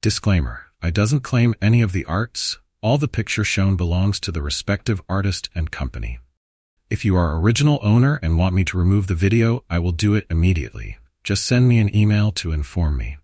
Disclaimer: I doesn't claim any of the arts. All the picture shown belongs to the respective artist and company. If you are original owner and want me to remove the video, I will do it immediately. Just send me an email to inform me.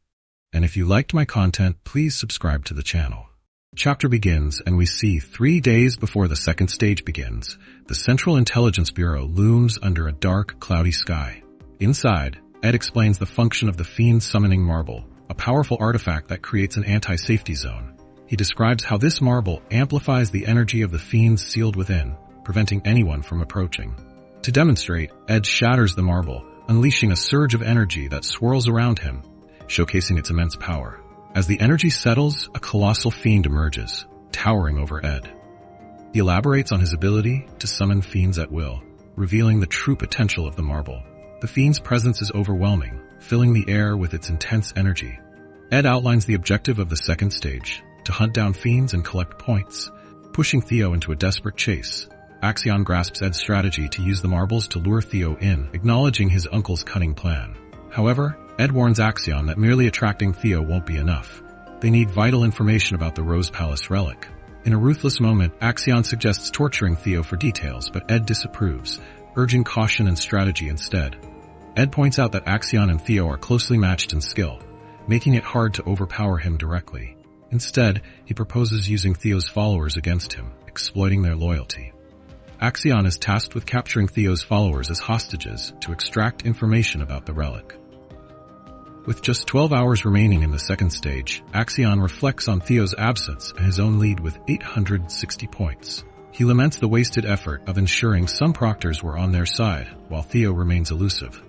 And if you liked my content, please subscribe to the channel. Chapter begins, and we see 3 days before the second stage begins, the Central Intelligence Bureau looms under a dark, cloudy sky. Inside, Ed explains the function of the Fiend's Summoning Marble, a powerful artifact that creates an anti-safety zone. He describes how this marble amplifies the energy of the fiends sealed within, preventing anyone from approaching. To demonstrate, Ed shatters the marble, unleashing a surge of energy that swirls around him, showcasing its immense power. As the energy settles, a colossal fiend emerges, towering over Ed. He elaborates on his ability to summon fiends at will, revealing the true potential of the marble. The fiend's presence is overwhelming, filling the air with its intense energy. Ed outlines the objective of the second stage, to hunt down fiends and collect points, pushing Theo into a desperate chase. Axion grasps Ed's strategy to use the marbles to lure Theo in, acknowledging his uncle's cunning plan. However, Ed warns Axion that merely attracting Theo won't be enough. They need vital information about the Rose Palace relic. In a ruthless moment, Axion suggests torturing Theo for details, but Ed disapproves, urging caution and strategy instead. Ed points out that Axion and Theo are closely matched in skill, making it hard to overpower him directly. Instead, he proposes using Theo's followers against him, exploiting their loyalty. Axion is tasked with capturing Theo's followers as hostages to extract information about the relic. With just 12 hours remaining in the second stage, Axion reflects on Theo's absence and his own lead with 860 points. He laments the wasted effort of ensuring some proctors were on their side, while Theo remains elusive.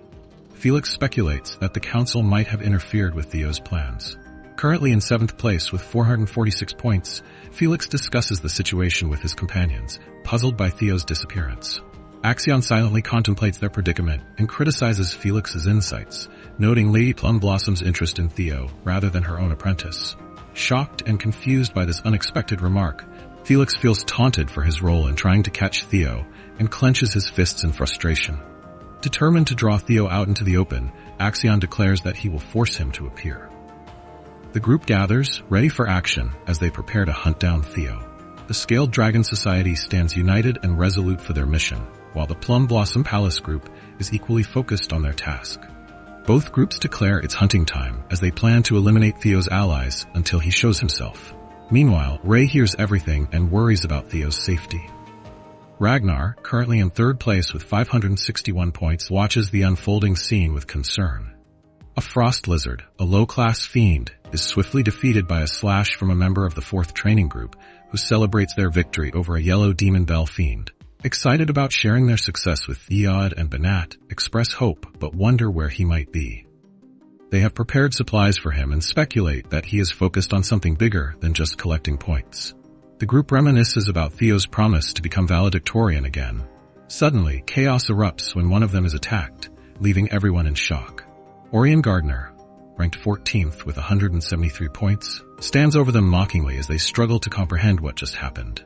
Felix speculates that the council might have interfered with Theo's plans. Currently in 7th place with 446 points, Felix discusses the situation with his companions, puzzled by Theo's disappearance. Axion silently contemplates their predicament and criticizes Felix's insights, noting Lady Plumblosom's interest in Theo rather than her own apprentice. Shocked and confused by this unexpected remark, Felix feels taunted for his role in trying to catch Theo and clenches his fists in frustration. Determined to draw Theo out into the open, Axion declares that he will force him to appear. The group gathers, ready for action, as they prepare to hunt down Theo. The Scaled Dragon Society stands united and resolute for their mission, while the Plum Blossom Palace group is equally focused on their task. Both groups declare it's hunting time as they plan to eliminate Theo's allies until he shows himself. Meanwhile, Ray hears everything and worries about Theo's safety. Ragnar, currently in 3rd place with 561 points, watches the unfolding scene with concern. A frost lizard, a low-class fiend, is swiftly defeated by a slash from a member of the 4th training group, who celebrates their victory over a yellow demon bell fiend. Excited about sharing their success with Theod and Banat, express hope but wonder where he might be. They have prepared supplies for him and speculate that he is focused on something bigger than just collecting points. The group reminisces about Theo's promise to become valedictorian again. Suddenly, chaos erupts when one of them is attacked, leaving everyone in shock. Orion Gardner, ranked 14th with 173 points, stands over them mockingly as they struggle to comprehend what just happened.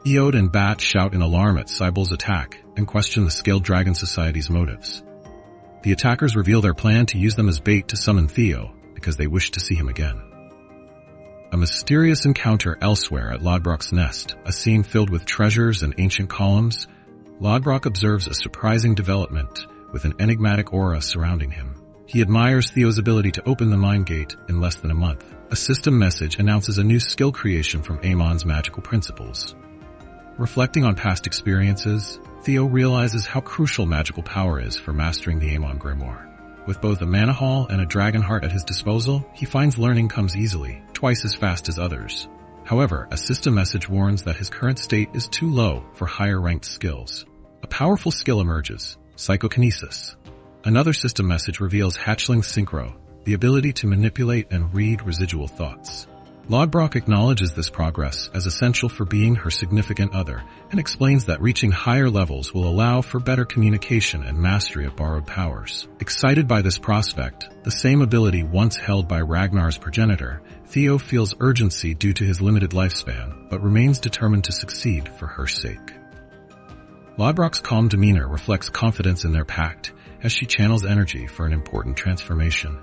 Eod and Bat shout in alarm at Cybel's attack and question the Scaled Dragon Society's motives. The attackers reveal their plan to use them as bait to summon Theo because they wish to see him again. A mysterious encounter elsewhere at Lodbrok's nest, a scene filled with treasures and ancient columns. Lodbrok observes a surprising development with an enigmatic aura surrounding him. He admires Theo's ability to open the Mind Gate in less than a month. A system message announces a new skill creation from Amon's magical principles. Reflecting on past experiences, Theo realizes how crucial magical power is for mastering the Amon Grimoire. With both a mana haul and a dragon heart at his disposal, he finds learning comes easily, twice as fast as others. However, a system message warns that his current state is too low for higher-ranked skills. A powerful skill emerges, psychokinesis. Another system message reveals Hatchling Synchro, the ability to manipulate and read residual thoughts. Lodbrok acknowledges this progress as essential for being her significant other and explains that reaching higher levels will allow for better communication and mastery of borrowed powers. Excited by this prospect, the same ability once held by Ragnar's progenitor, Theo feels urgency due to his limited lifespan, but remains determined to succeed for her sake. Lodbrok's calm demeanor reflects confidence in their pact as she channels energy for an important transformation.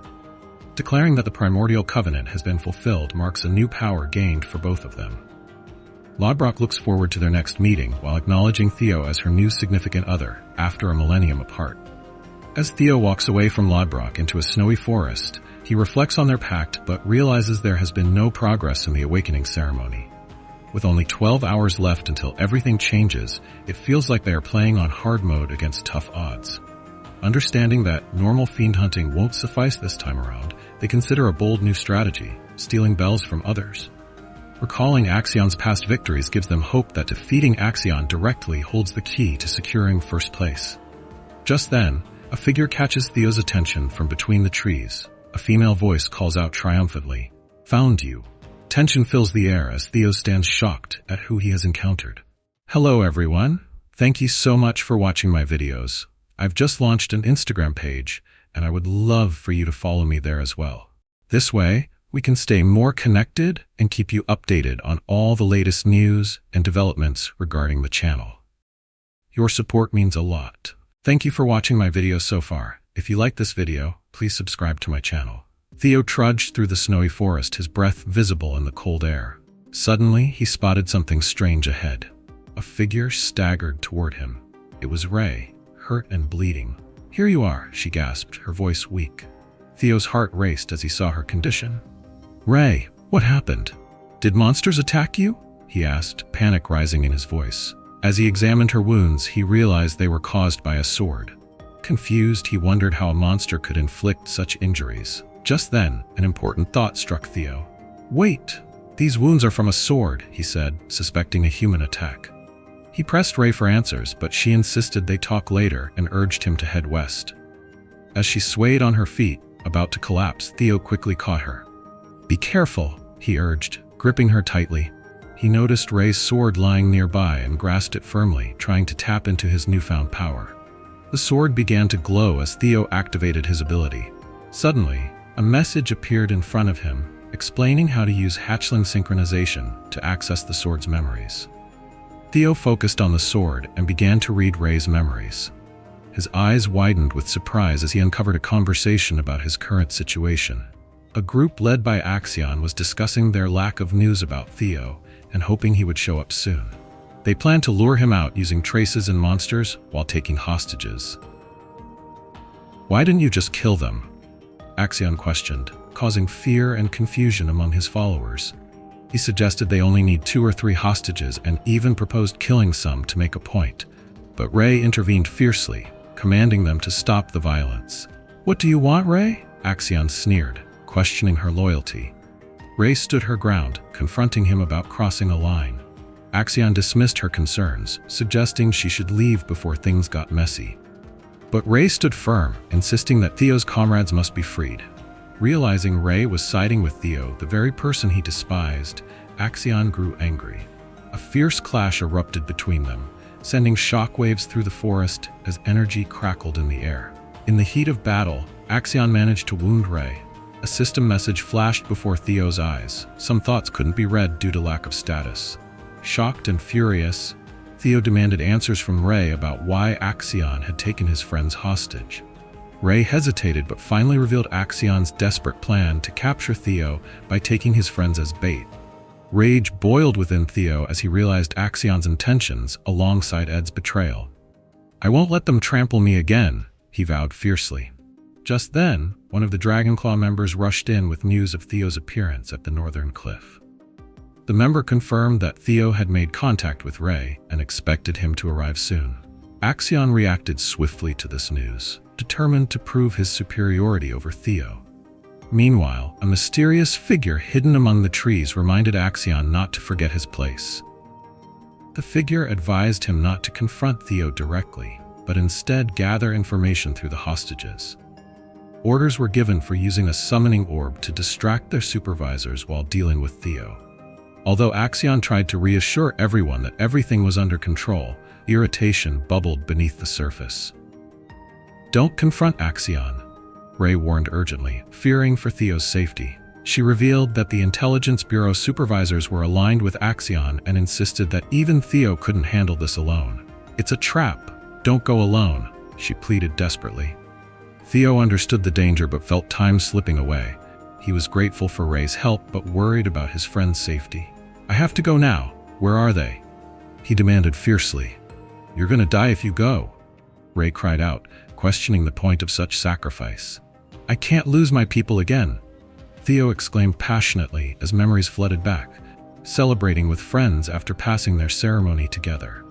Declaring that the primordial covenant has been fulfilled marks a new power gained for both of them. Lodbrok looks forward to their next meeting while acknowledging Theo as her new significant other after a millennium apart. As Theo walks away from Lodbrok into a snowy forest, he reflects on their pact but realizes there has been no progress in the awakening ceremony. With only 12 hours left until everything changes, it feels like they are playing on hard mode against tough odds. Understanding that normal fiend hunting won't suffice this time around, they consider a bold new strategy, stealing bells from others. Recalling Axion's past victories gives them hope that defeating Axion directly holds the key to securing first place. Just then, a figure catches Theo's attention from between the trees. A female voice calls out triumphantly, "Found you." Tension fills the air as Theo stands shocked at who he has encountered. Hello everyone. Thank you so much for watching my videos. I've just launched an Instagram page, and I would love for you to follow me there as well. This way, we can stay more connected and keep you updated on all the latest news and developments regarding the channel. Your support means a lot. Thank you for watching my video so far. If you like this video, please subscribe to my channel. Theo trudged through the snowy forest, his breath visible in the cold air. Suddenly, he spotted something strange ahead. A figure staggered toward him. It was Ray, hurt and bleeding. "Here you are," she gasped, her voice weak. Theo's heart raced as he saw her condition. "Ray, what happened? Did monsters attack you?" he asked, panic rising in his voice. As he examined her wounds, he realized they were caused by a sword. Confused, he wondered how a monster could inflict such injuries. Just then, an important thought struck Theo. "Wait, these wounds are from a sword," he said, suspecting a human attack. He pressed Ray for answers, but she insisted they talk later and urged him to head west. As she swayed on her feet, about to collapse, Theo quickly caught her. "Be careful," he urged, gripping her tightly. He noticed Ray's sword lying nearby and grasped it firmly, trying to tap into his newfound power. The sword began to glow as Theo activated his ability. Suddenly, a message appeared in front of him, explaining how to use hatchling synchronization to access the sword's memories. Theo focused on the sword and began to read Ray's memories. His eyes widened with surprise as he uncovered a conversation about his current situation. A group led by Axion was discussing their lack of news about Theo and hoping he would show up soon. They planned to lure him out using traces and monsters while taking hostages. "Why didn't you just kill them?" Axion questioned, causing fear and confusion among his followers. He suggested they only need 2 or 3 hostages and even proposed killing some to make a point. But Ray intervened fiercely, commanding them to stop the violence. "What do you want, Ray?" Axion sneered, questioning her loyalty. Ray stood her ground, confronting him about crossing a line. Axion dismissed her concerns, suggesting she should leave before things got messy. But Ray stood firm, insisting that Theo's comrades must be freed. Realizing Ray was siding with Theo, the very person he despised, Axion grew angry. A fierce clash erupted between them, sending shockwaves through the forest as energy crackled in the air. In the heat of battle, Axion managed to wound Ray. A system message flashed before Theo's eyes. Some thoughts couldn't be read due to lack of status. Shocked and furious, Theo demanded answers from Ray about why Axion had taken his friends hostage. Ray hesitated but finally revealed Axion's desperate plan to capture Theo by taking his friends as bait. Rage boiled within Theo as he realized Axion's intentions alongside Ed's betrayal. "I won't let them trample me again," he vowed fiercely. Just then, one of the Dragonclaw members rushed in with news of Theo's appearance at the northern cliff. The member confirmed that Theo had made contact with Ray and expected him to arrive soon. Axion reacted swiftly to this news, determined to prove his superiority over Theo. Meanwhile, a mysterious figure hidden among the trees reminded Axion not to forget his place. The figure advised him not to confront Theo directly, but instead gather information through the hostages. Orders were given for using a summoning orb to distract their supervisors while dealing with Theo. Although Axion tried to reassure everyone that everything was under control, irritation bubbled beneath the surface. "Don't confront Axion," Ray warned urgently, fearing for Theo's safety. She revealed that the Intelligence Bureau supervisors were aligned with Axion and insisted that even Theo couldn't handle this alone. "It's a trap. Don't go alone," she pleaded desperately. Theo understood the danger but felt time slipping away, He was grateful for Ray's help but worried about his friend's safety. "I have to go now. Where are they?" he demanded fiercely. "You're gonna die if you go," Ray cried out, questioning the point of such sacrifice. "I can't lose my people again," Theo exclaimed passionately as memories flooded back, celebrating with friends after passing their ceremony together.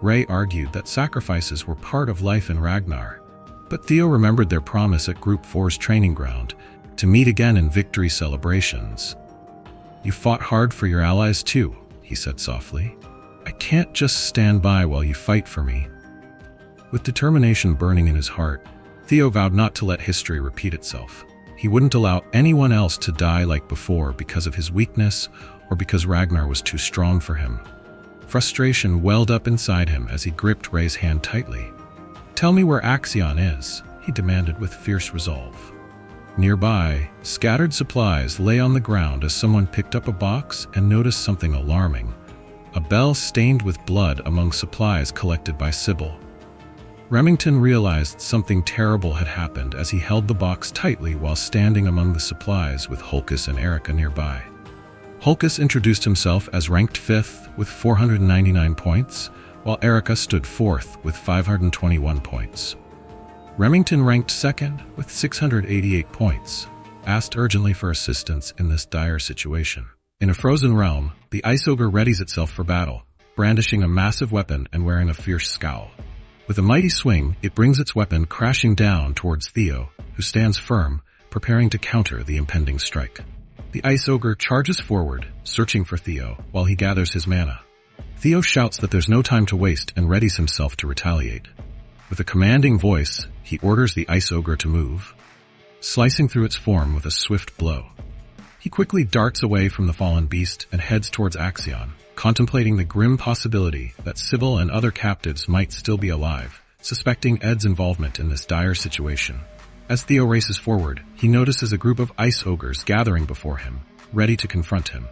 Ray argued that sacrifices were part of life in Ragnar, but Theo remembered their promise at Group 4's training ground to meet again in victory celebrations. "You fought hard for your allies too," he said softly. "I can't just stand by while you fight for me." With determination burning in his heart, Theo vowed not to let history repeat itself. He wouldn't allow anyone else to die like before because of his weakness or because Ragnar was too strong for him. Frustration welled up inside him as he gripped Ray's hand tightly. "Tell me where Axion is," he demanded with fierce resolve. Nearby, scattered supplies lay on the ground as someone picked up a box and noticed something alarming: a bell stained with blood among supplies collected by Sybil. Remington realized something terrible had happened as he held the box tightly while standing among the supplies with Hulkus and Erica nearby. Hulkus introduced himself as ranked 5th with 499 points, while Erica stood 4th with 521 points. Remington ranked 2nd with 688 points, asked urgently for assistance in this dire situation. In a frozen realm, the Ice Ogre readies itself for battle, brandishing a massive weapon and wearing a fierce scowl. With a mighty swing, it brings its weapon crashing down towards Theo, who stands firm, preparing to counter the impending strike. The Ice Ogre charges forward, searching for Theo, while he gathers his mana. Theo shouts that there's no time to waste and readies himself to retaliate. With a commanding voice, he orders the Ice Ogre to move, slicing through its form with a swift blow. He quickly darts away from the fallen beast and heads towards Axion, contemplating the grim possibility that Sybil and other captives might still be alive, suspecting Ed's involvement in this dire situation. As Theo races forward, he notices a group of Ice Ogres gathering before him, ready to confront him.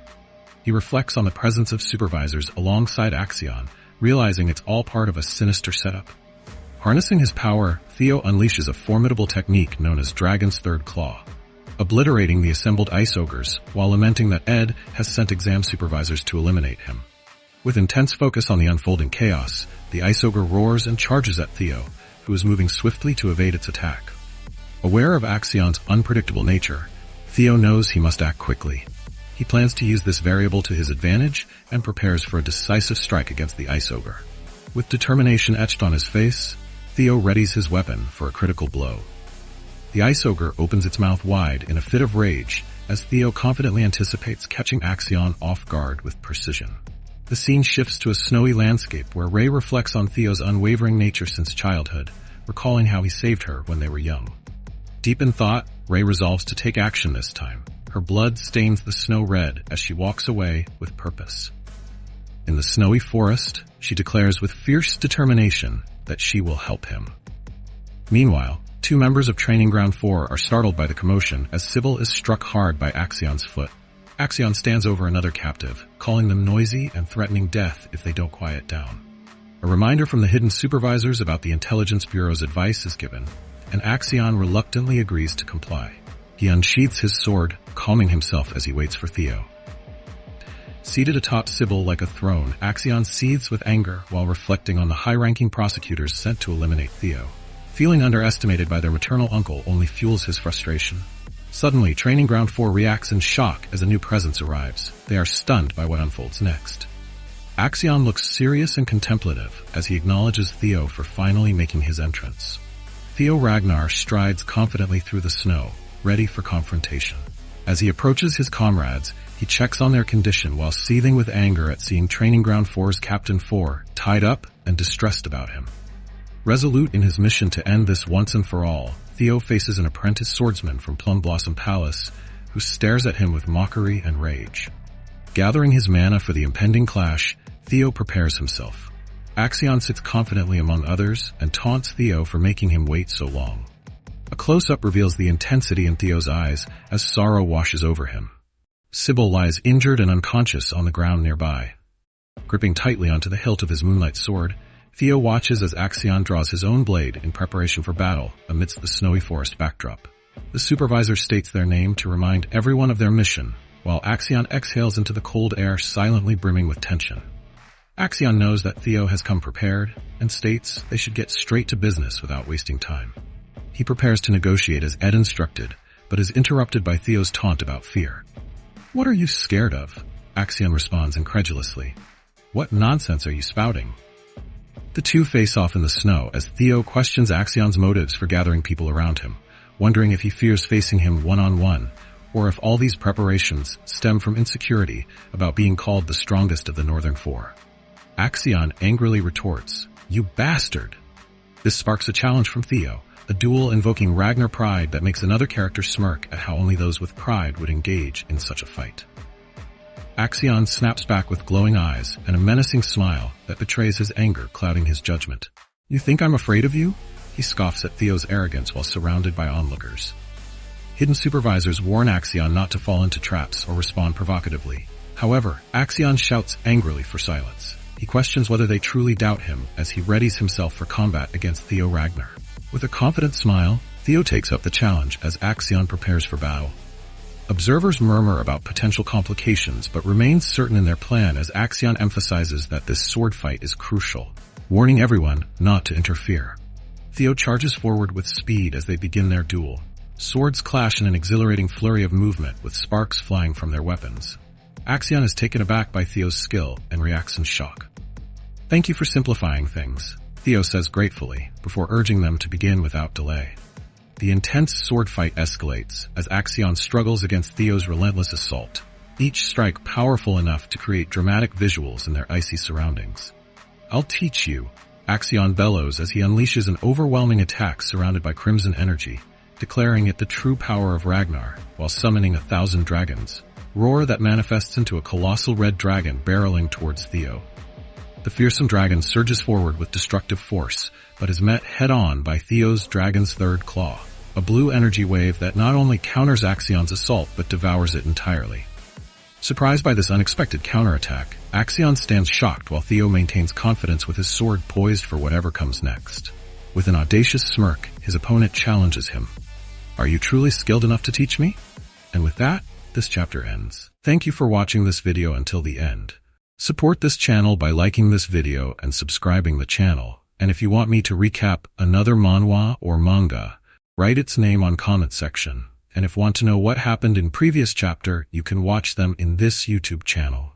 He reflects on the presence of supervisors alongside Axion, realizing it's all part of a sinister setup. Harnessing his power, Theo unleashes a formidable technique known as Dragon's Third Claw, obliterating the assembled Ice Ogres while lamenting that Ed has sent exam supervisors to eliminate him. With intense focus on the unfolding chaos, the Ice Ogre roars and charges at Theo, who is moving swiftly to evade its attack. Aware of Axion's unpredictable nature, Theo knows he must act quickly. He plans to use this variable to his advantage and prepares for a decisive strike against the Ice Ogre. With determination etched on his face, Theo readies his weapon for a critical blow. The Ice Ogre opens its mouth wide in a fit of rage as Theo confidently anticipates catching Axion off guard with precision. The scene shifts to a snowy landscape where Ray reflects on Theo's unwavering nature since childhood, recalling how he saved her when they were young. Deep in thought, Ray resolves to take action this time. Her blood stains the snow red as she walks away with purpose. In the snowy forest, she declares with fierce determination that she will help him. Meanwhile, two members of Training Ground 4 are startled by the commotion as Sybil is struck hard by Axion's foot. Axion stands over another captive, calling them noisy and threatening death if they don't quiet down. A reminder from the hidden supervisors about the Intelligence Bureau's advice is given, and Axion reluctantly agrees to comply. He unsheaths his sword, calming himself as he waits for Theo. Seated atop Sybil like a throne, Axion seethes with anger while reflecting on the high-ranking prosecutors sent to eliminate Theo. Feeling underestimated by their maternal uncle only fuels his frustration. Suddenly, Training Ground 4 reacts in shock as a new presence arrives. They are stunned by what unfolds next. Axion looks serious and contemplative as he acknowledges Theo for finally making his entrance. Theo Ragnar strides confidently through the snow, ready for confrontation. As he approaches his comrades, he checks on their condition while seething with anger at seeing Training Ground 4's Captain 4 tied up and distressed about him. Resolute in his mission to end this once and for all, Theo faces an apprentice swordsman from Plum Blossom Palace who stares at him with mockery and rage. Gathering his mana for the impending clash, Theo prepares himself. Axion sits confidently among others and taunts Theo for making him wait so long. A close-up reveals the intensity in Theo's eyes as sorrow washes over him. Sybil lies injured and unconscious on the ground nearby. Gripping tightly onto the hilt of his moonlight sword, Theo watches as Axion draws his own blade in preparation for battle amidst the snowy forest backdrop. The supervisor states their name to remind everyone of their mission, while Axion exhales into the cold air silently brimming with tension. Axion knows that Theo has come prepared, and states they should get straight to business without wasting time. He prepares to negotiate as Ed instructed, but is interrupted by Theo's taunt about fear. "What are you scared of?" Axion responds incredulously. "What nonsense are you spouting?" The two face off in the snow as Theo questions Axion's motives for gathering people around him, wondering if he fears facing him one-on-one, or if all these preparations stem from insecurity about being called the strongest of the Northern Four. Axion angrily retorts, "You bastard!" This sparks a challenge from Theo, a duel invoking Ragnar pride that makes another character smirk at how only those with pride would engage in such a fight. Axion snaps back with glowing eyes and a menacing smile that betrays his anger clouding his judgment. "You think I'm afraid of you?" He scoffs at Theo's arrogance while surrounded by onlookers. Hidden supervisors warn Axion not to fall into traps or respond provocatively. However, Axion shouts angrily for silence. He questions whether they truly doubt him as he readies himself for combat against Theo Ragnar. With a confident smile, Theo takes up the challenge as Axion prepares for battle. Observers murmur about potential complications but remain certain in their plan as Axion emphasizes that this sword fight is crucial, warning everyone not to interfere. Theo charges forward with speed as they begin their duel. Swords clash in an exhilarating flurry of movement with sparks flying from their weapons. Axion is taken aback by Theo's skill and reacts in shock. "Thank you for simplifying things," Theo says gratefully, before urging them to begin without delay. The intense sword fight escalates as Axion struggles against Theo's relentless assault, each strike powerful enough to create dramatic visuals in their icy surroundings. "I'll teach you," Axion bellows as he unleashes an overwhelming attack surrounded by crimson energy, declaring it the true power of Ragnar while summoning 1,000 dragons, roar that manifests into a colossal red dragon barreling towards Theo. The fearsome dragon surges forward with destructive force, but is met head-on by Theo's dragon's third claw, a blue energy wave that not only counters Axion's assault but devours it entirely. Surprised by this unexpected counterattack, Axion stands shocked while Theo maintains confidence with his sword poised for whatever comes next. With an audacious smirk, his opponent challenges him. "Are you truly skilled enough to teach me?" And with that, this chapter ends. Thank you for watching this video until the end. Support this channel by liking this video and subscribing the channel. And if you want me to recap another manhwa or manga, write its name on comment section. And if want to know what happened in previous chapter, you can watch them in this YouTube channel.